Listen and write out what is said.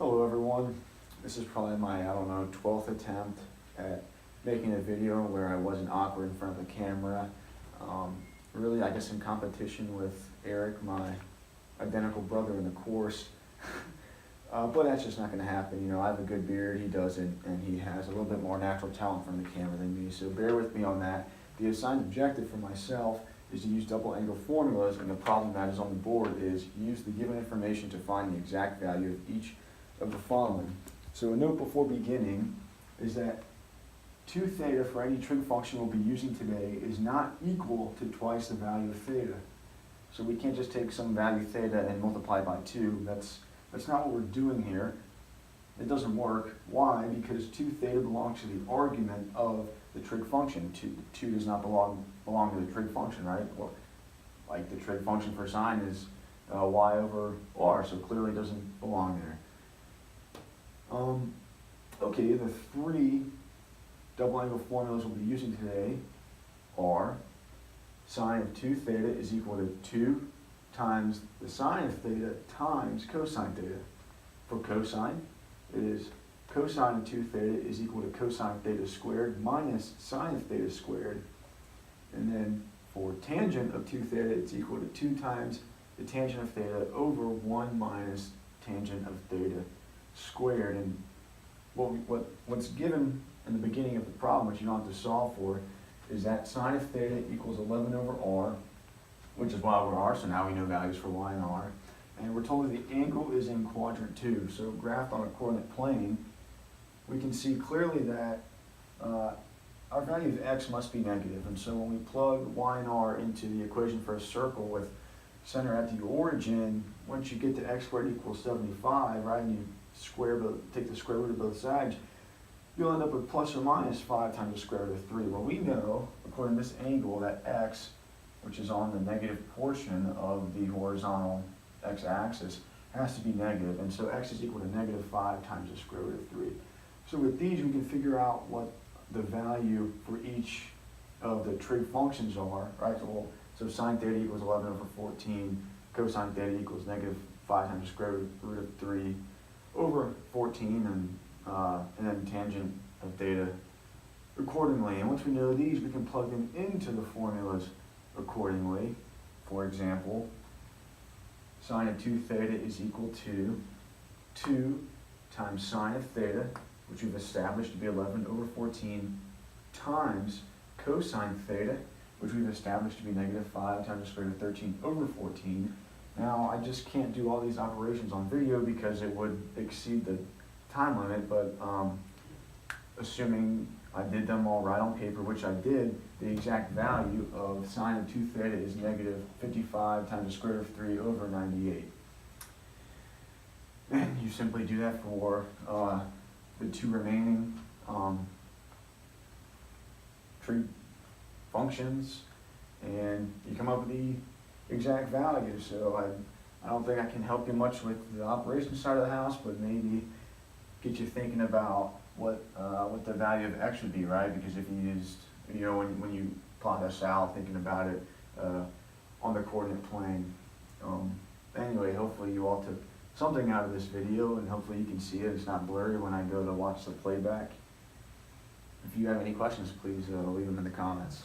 Hello everyone, this is probably my, 12th attempt at making a video where I wasn't awkward in front of the camera. Really, I guess in competition with Eric, my identical brother in the course. But that's just not going to happen. You know, I have a good beard, he doesn't, and he has a little bit more natural talent from the camera than me, so bear with me on that. The assigned objective for myself is to use double angle formulas, and the problem that is on the board is use the given information to find the exact value of each of the following. So a note before beginning is that 2 theta for any trig function we'll be using today is not equal to twice the value of theta. So we can't just take some value theta and multiply by 2. That's not what we're doing here. It doesn't work. Why? Because 2 theta belongs to the argument of the trig function. 2 does not belong to the trig function, right? Well, like the trig function for sine is y over r, so clearly doesn't belong there. Okay, the 3 double angle formulas we'll be using today are sine of 2 theta is equal to 2 times the sine of theta times cosine theta. For cosine, it is cosine of 2 theta is equal to cosine theta squared minus sine of theta squared. And then for tangent of 2 theta, it's equal to 2 times the tangent of theta over 1 minus tangent of theta squared. And what's given in the beginning of the problem, which you don't have to solve for, is that sine of theta equals 11 over r, which is y over r, so now we know values for y and r. And we're told that the angle is in quadrant 2, so graphed on a coordinate plane, we can see clearly that our value of x must be negative. And so when we plug y and r into the equation for a circle with center at the origin, once you get to x squared equals 75, right, and you take the square root of both sides, you'll end up with plus or minus 5 times the square root of 3. Well, we know, according to this angle, that x, which is on the negative portion of the horizontal x-axis, has to be negative, and so x is equal to negative 5 times the square root of 3. So with these, we can figure out what the value for each of the trig functions are, right? So sine theta equals 11 over 14, cosine theta equals negative 5 times the square root of 3 over 14, and then tangent of theta accordingly. And once we know these, we can plug them into the formulas accordingly. For example, sine of 2 theta is equal to 2 times sine of theta, which we've established to be 11 over 14, times cosine theta, which we've established to be negative 5 times the square root of 13 over 14. Now, I just can't do all these operations on video because it would exceed the time limit, but assuming I did them all right on paper, which I did, the exact value of sine of 2 theta is negative 55 times the square root of 3 over 98. And you simply do that for the 2 remaining trig functions, and you come up with the exact value. So I don't think I can help you much with the operations side of the house, but maybe get you thinking about what the value of x would be, right? Because if you used, you know, when you plot this out, thinking about it on the coordinate plane. Anyway, hopefully you all took something out of this video, and hopefully you can see it. It's not blurry when I go to watch the playback. If you have any questions, please leave them in the comments.